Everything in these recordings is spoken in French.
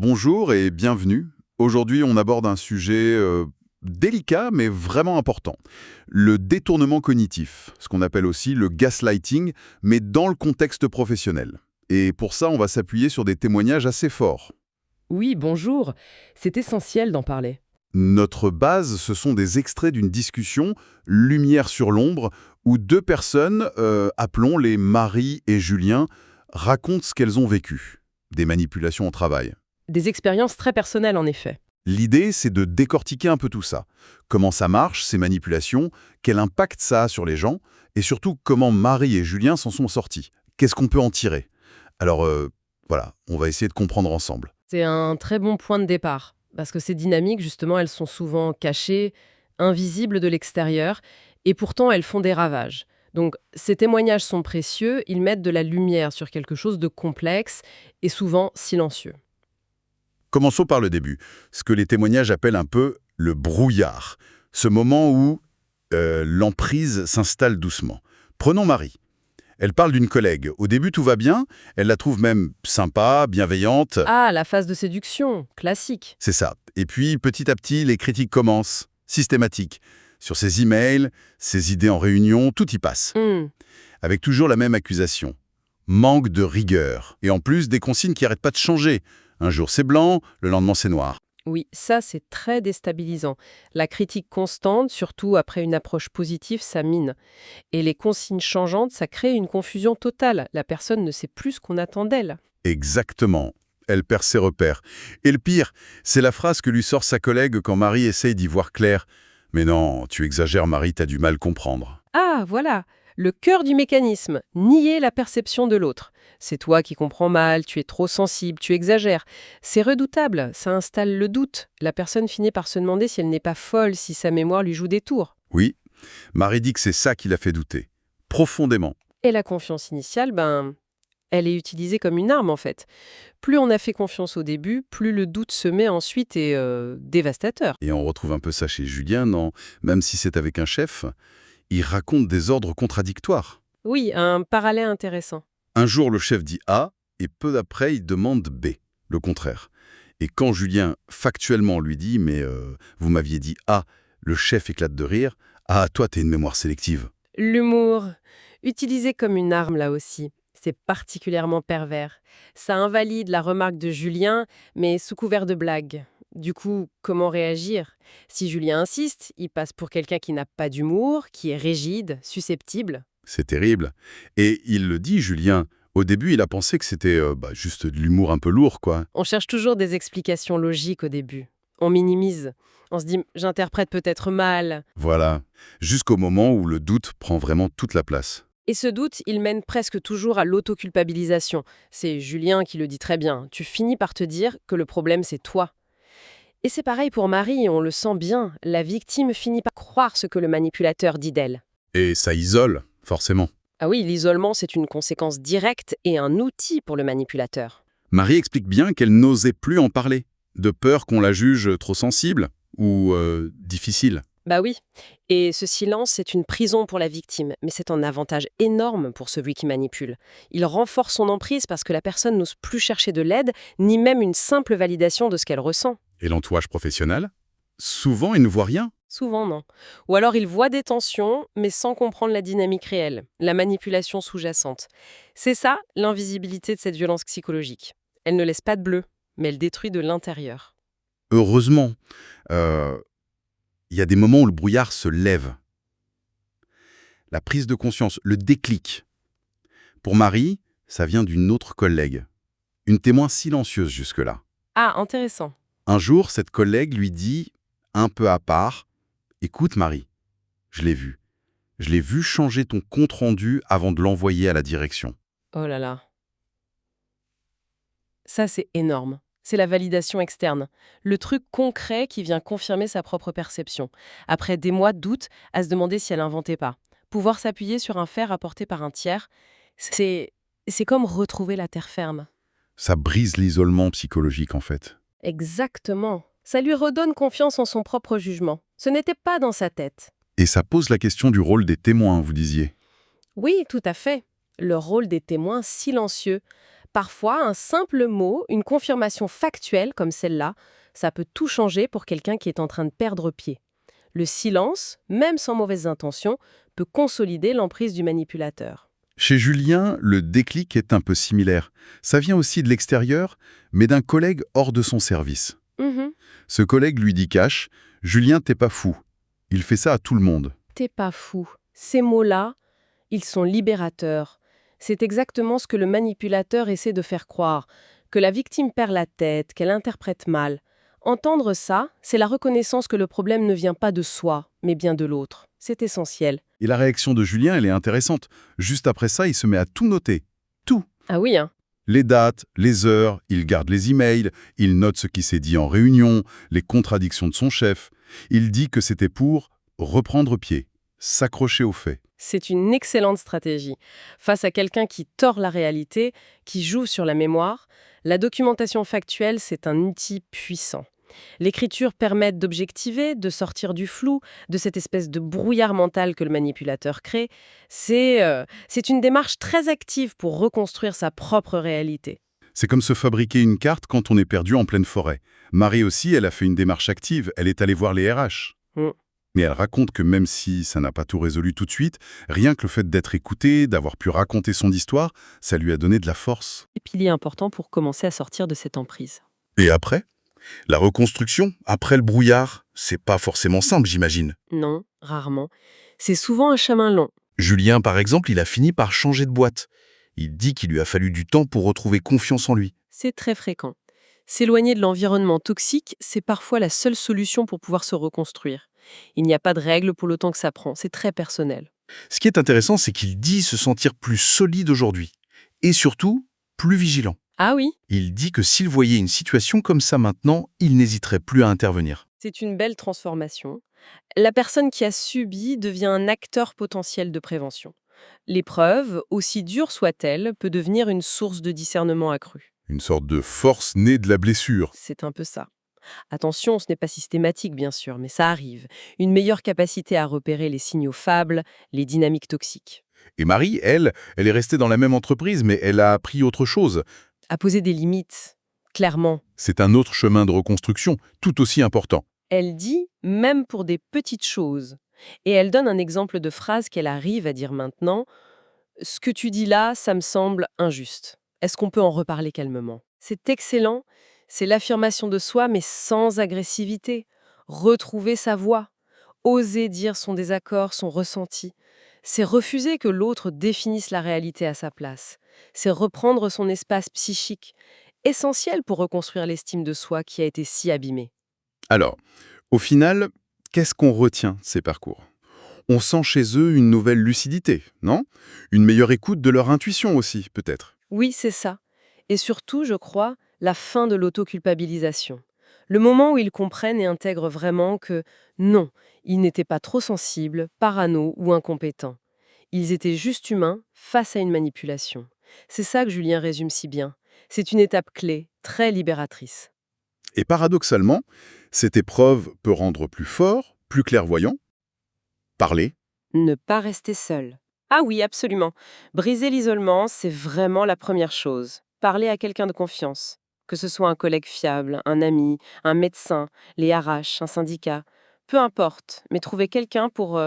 Bonjour et bienvenue. Aujourd'hui, on aborde un sujet délicat mais vraiment important. Le détournement cognitif, ce qu'on appelle aussi le gaslighting, mais dans le contexte professionnel. Et pour ça, on va s'appuyer sur des témoignages assez forts. Oui, bonjour. C'est essentiel d'en parler. Notre base, ce sont des extraits d'une discussion Lumière sur l'ombre, où deux personnes, appelons les Marie et Julien, racontent ce qu'elles ont vécu. Des manipulations au travail. Des expériences très personnelles, en effet. L'idée, c'est de décortiquer un peu tout ça. Comment ça marche, ces manipulations, quel impact ça a sur les gens, et surtout comment Marie et Julien s'en sont sortis. Qu'est-ce qu'on peut en tirer? Alors, voilà, on va essayer de comprendre ensemble. C'est un très bon point de départ. Parce que ces dynamiques, justement, elles sont souvent cachées, invisibles de l'extérieur, et pourtant elles font des ravages. Donc, ces témoignages sont précieux, ils mettent de la lumière sur quelque chose de complexe et souvent silencieux. Commençons par le début, ce que les témoignages appellent un peu le brouillard, ce moment où l'emprise s'installe doucement. Prenons Marie. Elle parle d'une collègue. Au début, tout va bien, elle la trouve même sympa, bienveillante, Ah, la phase de séduction, classique. c'est ça. Et puis, petit à petit, les critiques commencent, systématiques. Sur ses emails, ses idées en réunion, tout y passe. Avec toujours la même accusation. Manque de rigueur. Et en plus, des consignes qui n'arrêtent pas de changer. Un jour c'est blanc, le lendemain c'est noir. Oui, ça c'est très déstabilisant. La critique constante, surtout après une approche positive, ça mine. Et les consignes changeantes, ça crée une confusion totale. La personne ne sait plus ce qu'on attend d'elle. Exactement. Elle perd ses repères. Et le pire, c'est la phrase que lui sort sa collègue quand Marie essaye d'y voir clair. Mais non, tu exagères Marie, t'as du mal comprendre. Ah, voilà, le cœur du mécanisme, nier la perception de l'autre. C'est toi qui comprends mal, tu es trop sensible, tu exagères. C'est redoutable, ça installe le doute. La personne finit par se demander si elle n'est pas folle, si sa mémoire lui joue des tours. Oui, Marie dit que c'est ça qui l'a fait douter. Profondément. Et la confiance initiale, elle est utilisée comme une arme en fait. Plus on a fait confiance au début, plus le doute se met ensuite et dévastateur. Et on retrouve un peu ça chez Julien, non? Même si c'est avec un chef, il raconte des ordres contradictoires. Oui, un parallèle intéressant. Un jour, le chef dit A, et peu après, il demande B, le contraire. Et quand Julien, factuellement, lui dit « Mais vous m'aviez dit A », le chef éclate de rire. « Ah, toi, t'es une mémoire sélective. L'humour, utilisé comme une arme là aussi, c'est particulièrement pervers. Ça invalide la remarque de Julien, mais sous couvert de blague. Du coup, comment réagir? Si Julien insiste, il passe pour quelqu'un qui n'a pas d'humour, qui est rigide, susceptible. » C'est terrible. Et il le dit, Julien. Au début, il a pensé que c'était juste de l'humour un peu lourd, quoi. On cherche toujours des explications logiques au début. On minimise. On se dit, j'interprète peut-être mal. Voilà. Jusqu'au moment où le doute prend vraiment toute la place. Et ce doute, il mène presque toujours à l'autoculpabilisation. C'est Julien qui le dit très bien. Tu finis par te dire que le problème, c'est toi. Et c'est pareil pour Marie, on le sent bien. La victime finit par croire ce que le manipulateur dit d'elle. Et ça isole, forcément. Ah oui, l'isolement, c'est une conséquence directe et un outil pour le manipulateur. Marie explique bien qu'elle n'osait plus en parler, de peur qu'on la juge trop sensible ou difficile. Bah oui. Et ce silence, c'est une prison pour la victime, mais c'est un avantage énorme pour celui qui manipule. Il renforce son emprise parce que la personne n'ose plus chercher de l'aide, ni même une simple validation de ce qu'elle ressent. Et l'entourage professionnel? Souvent, il ne voit rien. Souvent, non. Ou alors il voit des tensions, mais sans comprendre la dynamique réelle, la manipulation sous-jacente. C'est ça, l'invisibilité de cette violence psychologique. Elle ne laisse pas de bleu, mais elle détruit de l'intérieur. Heureusement, il y a des moments où le brouillard se lève. La prise de conscience, le déclic. Pour Marie, ça vient d'une autre collègue. Une témoin silencieuse jusque-là. Ah, intéressant. Un jour, cette collègue lui dit, un peu à part, « Écoute Marie, je l'ai vu. Je l'ai vu changer ton compte-rendu avant de l'envoyer à la direction. Oh là là. Ça, c'est énorme. C'est la validation externe. Le truc concret qui vient confirmer sa propre perception. Après des mois de doute, à se demander si elle inventait pas. Pouvoir s'appuyer sur un fait rapporté par un tiers, c'est comme retrouver la terre ferme. » Ça brise l'isolement psychologique en fait. Exactement. Ça lui redonne confiance en son propre jugement. Ce n'était pas dans sa tête. Et ça pose la question du rôle des témoins, vous disiez. Oui, tout à fait. Le rôle des témoins silencieux. Parfois, un simple mot, une confirmation factuelle comme celle-là, ça peut tout changer pour quelqu'un qui est en train de perdre pied. Le silence, même sans mauvaises intentions, peut consolider l'emprise du manipulateur. Chez Julien, le déclic est un peu similaire. Ça vient aussi de l'extérieur, mais d'un collègue hors de son service. Mhm. Ce collègue lui dit cash, « Julien, t'es pas fou. Il fait ça à tout le monde. » T'es pas fou. Ces mots-là, ils sont libérateurs. C'est exactement ce que le manipulateur essaie de faire croire, que la victime perd la tête, qu'elle interprète mal. Entendre ça, c'est la reconnaissance que le problème ne vient pas de soi, mais bien de l'autre. C'est essentiel. Et la réaction de Julien, elle est intéressante. Juste après ça, il se met à tout noter. Tout. Ah oui, hein? Les dates, les heures, il garde les emails, il note ce qui s'est dit en réunion, les contradictions de son chef. Il dit que c'était pour reprendre pied, s'accrocher aux faits. C'est une excellente stratégie. Face à quelqu'un qui tord la réalité, qui joue sur la mémoire, la documentation factuelle, c'est un outil puissant. L'écriture permet d'objectiver, de sortir du flou, de cette espèce de brouillard mental que le manipulateur crée. C'est une démarche très active pour reconstruire sa propre réalité. C'est comme se fabriquer une carte quand on est perdu en pleine forêt. Marie aussi, elle a fait une démarche active, elle est allée voir les RH. Mm. Mais elle raconte que même si ça n'a pas tout résolu tout de suite, rien que le fait d'être écoutée, d'avoir pu raconter son histoire, ça lui a donné de la force. Et pilier important pour commencer à sortir de cette emprise. Et après ? La reconstruction, après le brouillard, c'est pas forcément simple, j'imagine. Non, rarement. C'est souvent un chemin long. Julien, par exemple, il a fini par changer de boîte. Il dit qu'il lui a fallu du temps pour retrouver confiance en lui. C'est très fréquent. S'éloigner de l'environnement toxique, c'est parfois la seule solution pour pouvoir se reconstruire. Il n'y a pas de règle pour le temps que ça prend, c'est très personnel. Ce qui est intéressant, c'est qu'il dit se sentir plus solide aujourd'hui. Et surtout, plus vigilant. Ah oui, Il dit que s'il voyait une situation comme ça maintenant, il n'hésiterait plus à intervenir. c'est une belle transformation. La personne qui a subi devient un acteur potentiel de prévention. L'épreuve, aussi dure soit-elle, peut devenir une source de discernement accru. Une sorte de force née de la blessure. C'est un peu ça. Attention, ce n'est pas systématique bien sûr, mais ça arrive. Une meilleure capacité à repérer les signaux faibles, les dynamiques toxiques. Et Marie, elle est restée dans la même entreprise, mais elle a appris autre chose. À poser des limites, clairement. C'est un autre chemin de reconstruction, tout aussi important. Elle dit même pour des petites choses. Et elle donne un exemple de phrase qu'elle arrive à dire maintenant. Ce que tu dis là, ça me semble injuste. Est-ce qu'on peut en reparler calmement? C'est excellent. C'est l'affirmation de soi, mais sans agressivité. Retrouver sa voix. Oser dire son désaccord, son ressenti. C'est refuser que l'autre définisse la réalité à sa place. C'est reprendre son espace psychique, essentiel pour reconstruire l'estime de soi qui a été si abîmée. Alors, au final, qu'est-ce qu'on retient de ces parcours? On sent chez eux une nouvelle lucidité, non? Une meilleure écoute de leur intuition aussi, peut-être. Oui, c'est ça. Et surtout, je crois, la fin de l'autoculpabilisation. Le moment où ils comprennent et intègrent vraiment que non, ils n'étaient pas trop sensibles, parano ou incompétents. Ils étaient juste humains face à une manipulation. C'est ça que Julien résume si bien. C'est une étape clé, très libératrice. Et paradoxalement, cette épreuve peut rendre plus fort, plus clairvoyant. Parler. Ne pas rester seul. Ah oui, absolument. Briser l'isolement, c'est vraiment la première chose. Parler à quelqu'un de confiance. Que ce soit un collègue fiable, un ami, un médecin, les RH, un syndicat. Peu importe, mais trouver quelqu'un pour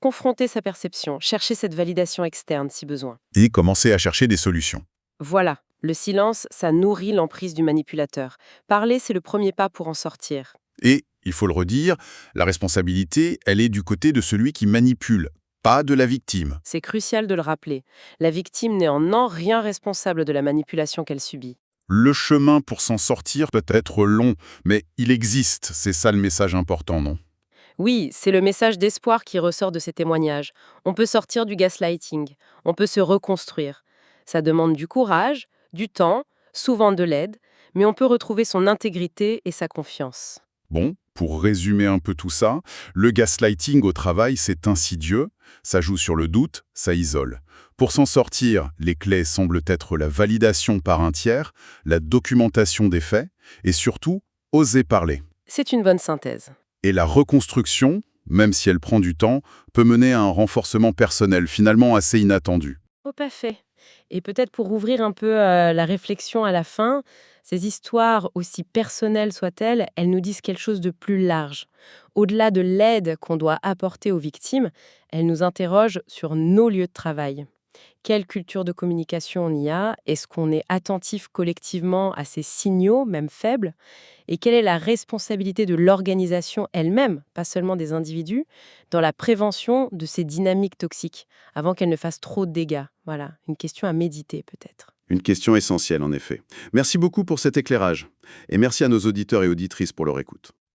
confronter sa perception, chercher cette validation externe si besoin. Et commencer à chercher des solutions. Voilà, le silence, ça nourrit l'emprise du manipulateur. Parler, c'est le premier pas pour en sortir. Et, il faut le redire, la responsabilité, elle est du côté de celui qui manipule, pas de la victime. C'est crucial de le rappeler. La victime n'est en rien responsable de la manipulation qu'elle subit. Le chemin pour s'en sortir peut être long, mais il existe, c'est ça le message important, non? Oui, c'est le message d'espoir qui ressort de ces témoignages. On peut sortir du gaslighting, on peut se reconstruire. Ça demande du courage, du temps, souvent de l'aide, mais on peut retrouver son intégrité et sa confiance. Bon, pour résumer un peu tout ça, le gaslighting au travail, c'est insidieux, ça joue sur le doute, ça isole. Pour s'en sortir, les clés semblent être la validation par un tiers, la documentation des faits, et surtout, oser parler. C'est une bonne synthèse. Et la reconstruction, même si elle prend du temps, peut mener à un renforcement personnel finalement assez inattendu. Tout à fait. Et peut-être pour ouvrir un peu la réflexion à la fin, ces histoires, aussi personnelles soient-elles, elles nous disent quelque chose de plus large. Au-delà de l'aide qu'on doit apporter aux victimes, elles nous interrogent sur nos lieux de travail. Quelle culture de communication on y a? Est-ce qu'on est attentif collectivement à ces signaux, même faibles? Et quelle est la responsabilité de l'organisation elle-même, pas seulement des individus, dans la prévention de ces dynamiques toxiques, avant qu'elles ne fassent trop de dégâts? Voilà, une question à méditer peut-être. Une question essentielle, en effet. Merci beaucoup pour cet éclairage. Et merci à nos auditeurs et auditrices pour leur écoute.